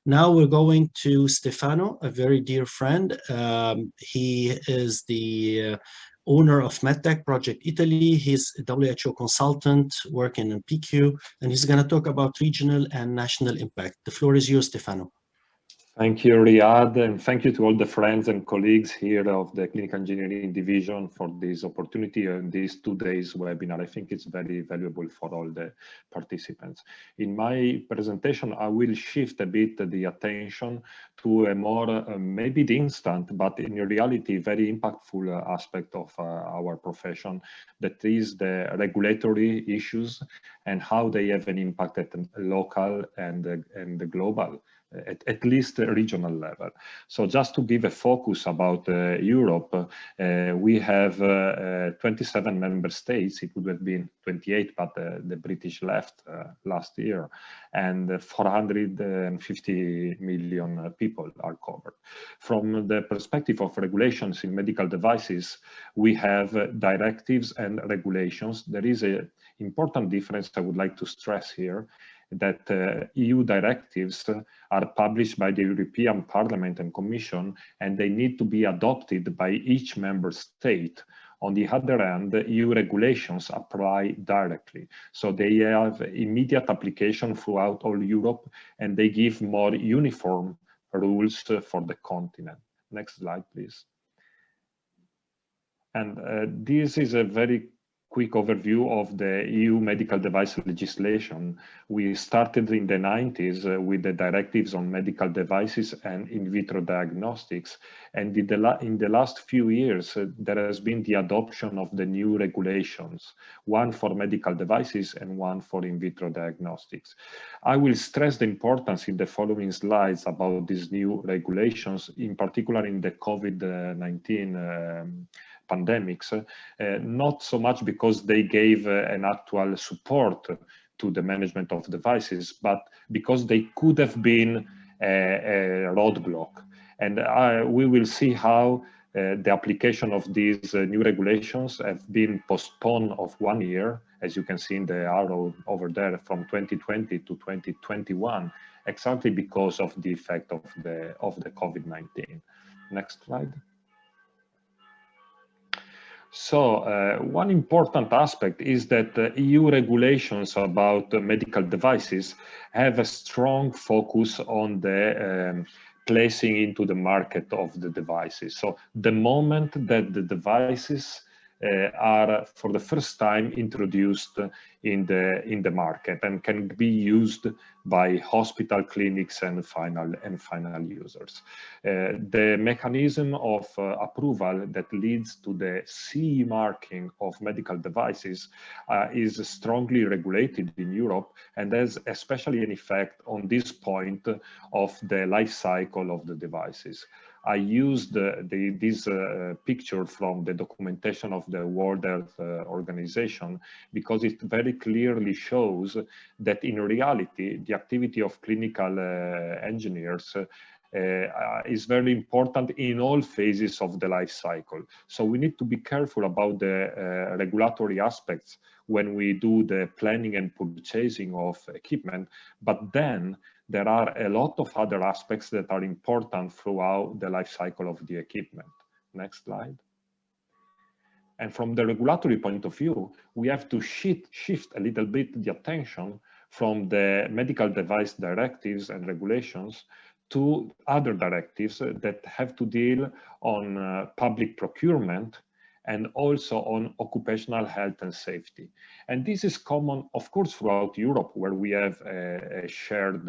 Now we're going to Stefano, a very dear friend. He is the owner of MedTech Project Italy. He's a WHO consultant working in PQ, and he's going to talk about regional and national impact. The floor is yours, Stefano. Thank you, Riyad, and thank you to all the friends and colleagues here of the Clinical Engineering Division for this opportunity and this 2 days webinar. I think it's very valuable for all the participants. In my presentation, I will shift a bit the attention to a more, maybe distant, but in reality, very impactful aspect of our profession, that is the regulatory issues and how they have an impact at the local and the global, at least a regional level. So just to give a focus about Europe, we have 27 member states. It would have been 28, but the British left last year, and 450 million people are covered. From the perspective of regulations in medical devices, we have directives and regulations. There is an important difference I would like to stress here, that EU directives are published by the European Parliament and Commission, and they need to be adopted by each member state. On the other hand, EU regulations apply directly. So they have immediate application throughout all Europe, and they give more uniform rules for the continent. Next slide, please. And this is a very quick overview of the EU medical device legislation. We started in the 90s with the directives on medical devices and in vitro diagnostics. And in the last few years, there has been the adoption of the new regulations, one for medical devices and one for in vitro diagnostics. I will stress the importance in the following slides about these new regulations, in particular in the COVID-19 pandemics, not so much because they gave an actual support to the management of devices, but because they could have been a roadblock. And we will see how the application of these new regulations have been postponed of 1 year, as you can see in the arrow over there, from 2020 to 2021, exactly because of the effect of the COVID-19. Next slide. So one important aspect is that EU regulations about medical devices have a strong focus on the placing into the market of the devices. So the moment that the devices are for the first time introduced in the market and can be used by hospital clinics and final users. The mechanism of approval that leads to the CE marking of medical devices is strongly regulated in Europe and has especially an effect on this point of the life cycle of the devices. I used this picture from the documentation of the World Health Organization because it very clearly shows that in reality, the activity of clinical engineers is very important in all phases of the life cycle. So we need to be careful about the regulatory aspects when we do the planning and purchasing of equipment, but then there are a lot of other aspects that are important throughout the life cycle of the equipment. Next slide. And from the regulatory point of view, we have to shift a little bit the attention from the medical device directives and regulations to other directives that have to deal on public procurement and also on occupational health and safety. And this is common, of course, throughout Europe, where we have a shared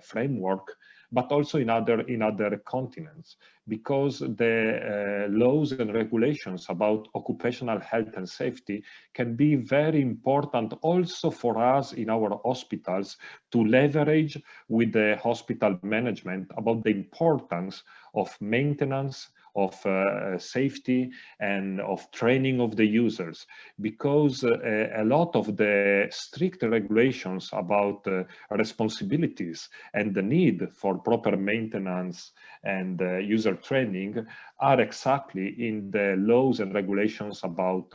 framework, but also in other continents, because the laws and regulations about occupational health and safety can be very important also for us in our hospitals to leverage with the hospital management about the importance of maintenance, of safety and of training of the users, because a lot of the strict regulations about responsibilities and the need for proper maintenance and user training are exactly in the laws and regulations about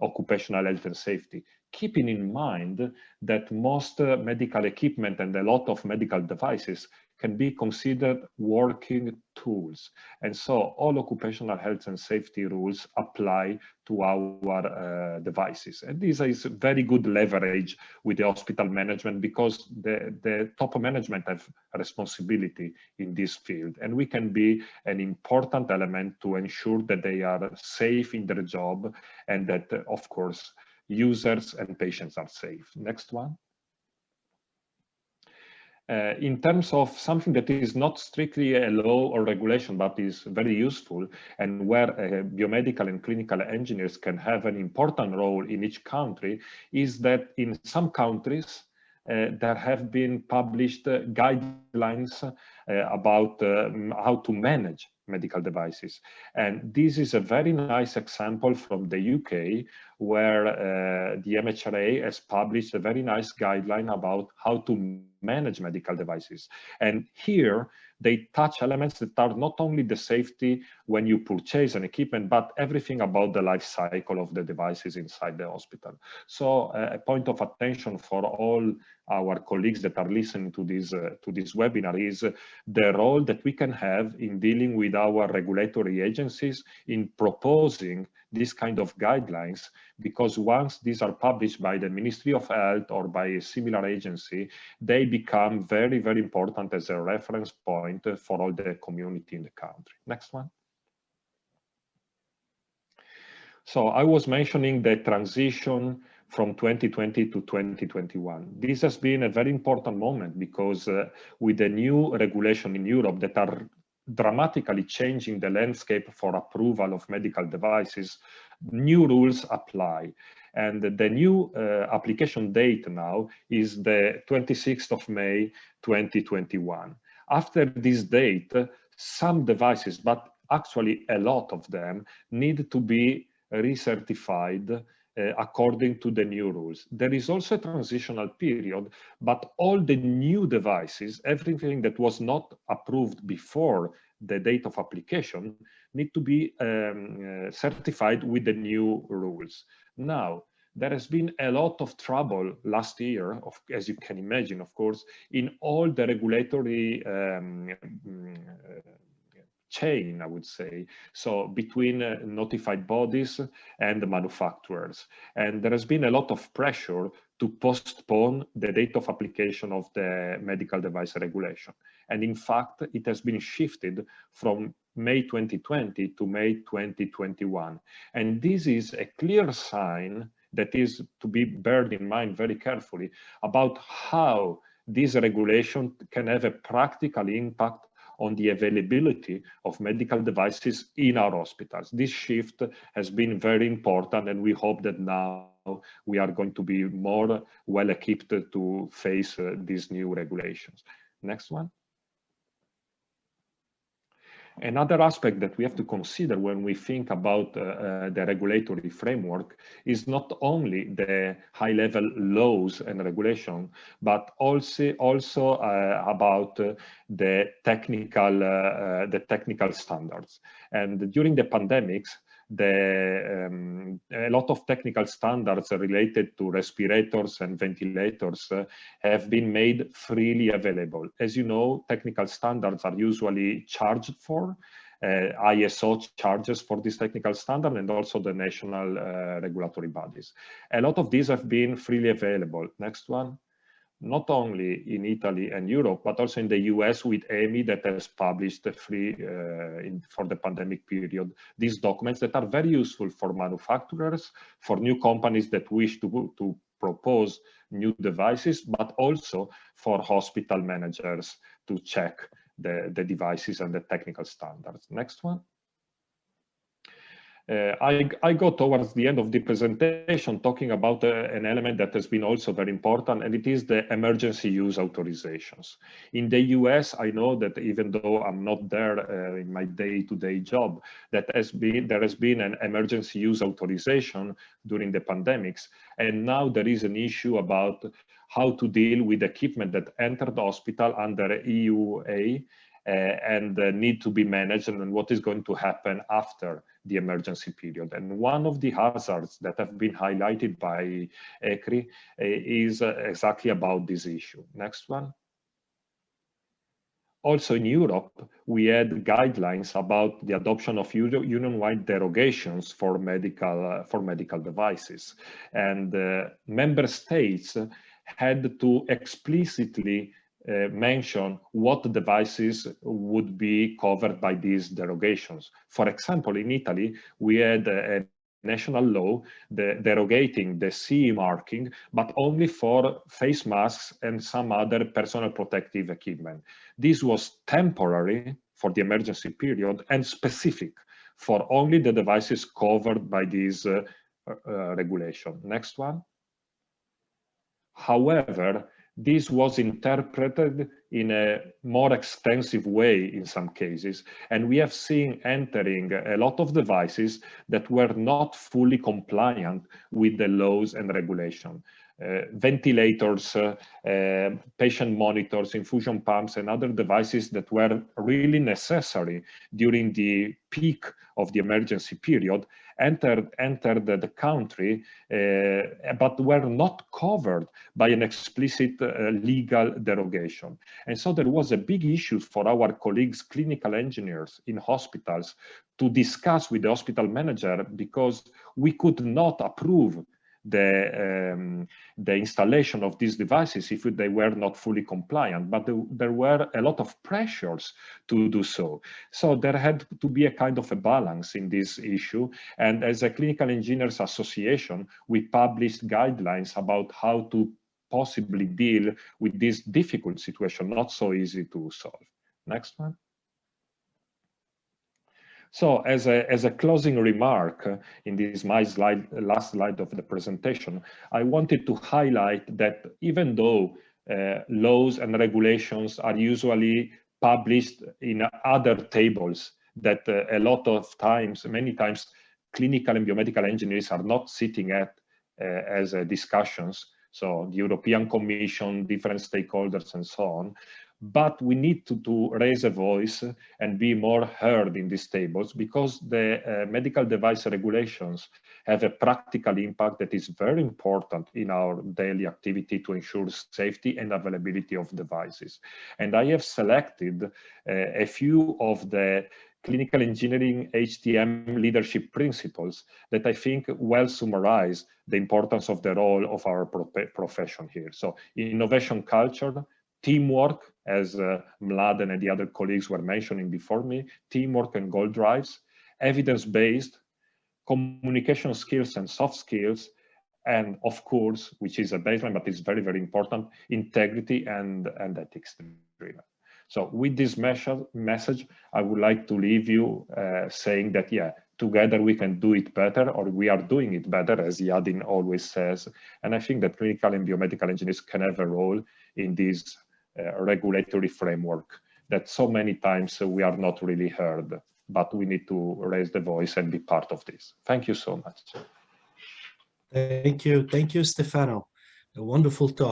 occupational health and safety. keeping in mind that most medical equipment and a lot of medical devices can be considered working tools. And so all occupational health and safety rules apply to our devices. And this is very good leverage with the hospital management, because the top management have a responsibility in this field. And we can be an important element to ensure that they are safe in their job, and that, of course, users and patients are safe. Next one. In terms of something that is not strictly a law or regulation, but is very useful, and where biomedical and clinical engineers can have an important role in each country, is that in some countries, there have been published guidelines about how to manage medical devices. And this is a very nice example from the UK, where the MHRA has published a very nice guideline about how to manage medical devices. And here they touch elements that are not only the safety when you purchase an equipment, but everything about the life cycle of the devices inside the hospital. So a point of attention for all our colleagues that are listening to this webinar is the role that we can have in dealing with our regulatory agencies in proposing this kind of guidelines, because once these are published by the Ministry of Health or by a similar agency, they become very, very important as a reference point for all the community in the country. Next one. So I was mentioning the transition from 2020 to 2021. This has been a very important moment, because with the new regulation in Europe that are dramatically changing the landscape for approval of medical devices, new rules apply. And the new application date now is the 26th of May, 2021. After this date, some devices, but actually a lot of them, need to be recertified according to the new rules. There is also a transitional period, but all the new devices, everything that was not approved before the date of application, need to be certified with the new rules. Now, there has been a lot of trouble last year, as you can imagine, of course, in all the regulatory chain, I would say, so between notified bodies and the manufacturers. And there has been a lot of pressure to postpone the date of application of the medical device regulation. And in fact, it has been shifted from May 2020 to May 2021. And this is a clear sign that is to be borne in mind very carefully about how this regulation can have a practical impact on the availability of medical devices in our hospitals. This shift has been very important, and we hope that now we are going to be more well equipped to face these new regulations. Next one. Another aspect that we have to consider when we think about the regulatory framework is not only the high-level laws and regulation, but also about the technical standards. And during the pandemics, a lot of technical standards related to respirators and ventilators have been made freely available. As you know, technical standards are usually charged for. ISO charges for this technical standard, and also the national regulatory bodies. A lot of these have been freely available. Next one. Not only in Italy and Europe, but also in the US with EMI, that has published free for the pandemic period, these documents that are very useful for manufacturers, for new companies that wish to propose new devices, but also for hospital managers to check the devices and the technical standards. Next one. I go towards the end of the presentation talking about an element that has been also very important, and it is the emergency use authorizations. In the US, I know that even though I'm not there in my day-to-day job, there has been an emergency use authorization during the pandemics, and now there is an issue about how to deal with equipment that entered the hospital under EUA and need to be managed, and what is going to happen after the emergency period. And one of the hazards that have been highlighted by ECRI is exactly about this issue. Next one. Also in Europe, we had guidelines about the adoption of union-wide derogations for medical devices. And member states had to explicitly mention what devices would be covered by these derogations. For example, in Italy, we had a national law derogating the CE marking, but only for face masks and some other personal protective equipment. This was temporary for the emergency period and specific for only the devices covered by this regulation. Next one. However, this was interpreted in a more extensive way in some cases, and we have seen entering a lot of devices that were not fully compliant with the laws and regulation. Ventilators, patient monitors, infusion pumps, and other devices that were really necessary during the peak of the emergency period entered the country, but were not covered by an explicit legal derogation. And so there was a big issue for our colleagues, clinical engineers in hospitals, to discuss with the hospital manager, because we could not approve the installation of these devices if they were not fully compliant, but there were a lot of pressures to do so. So there had to be a kind of a balance in this issue. And as a Clinical Engineers Association, we published guidelines about how to possibly deal with this difficult situation, not so easy to solve. Next one. So as a closing remark in this last slide of the presentation, I wanted to highlight that even though laws and regulations are usually published in other tables that a lot of times, many times, clinical and biomedical engineers are not sitting at as discussions, so the European Commission, different stakeholders and so on. But we need to raise a voice and be more heard in these tables, because the medical device regulations have a practical impact that is very important in our daily activity to ensure safety and availability of devices. And I have selected a few of the clinical engineering HTM leadership principles that I think well summarize the importance of the role of our profession here. So innovation culture, teamwork, as Mladen and the other colleagues were mentioning before me, teamwork and goal drives, evidence-based, communication skills and soft skills, and of course, which is a baseline but is very, very important, integrity and ethics driven. So with this message, I would like to leave you saying that, yeah, together we can do it better, or we are doing it better, as Yadin always says. And I think that clinical and biomedical engineers can have a role in this regulatory framework that so many times we are not really heard, but we need to raise the voice and be part of this. Thank you so much. Thank you, Stefano. A wonderful talk.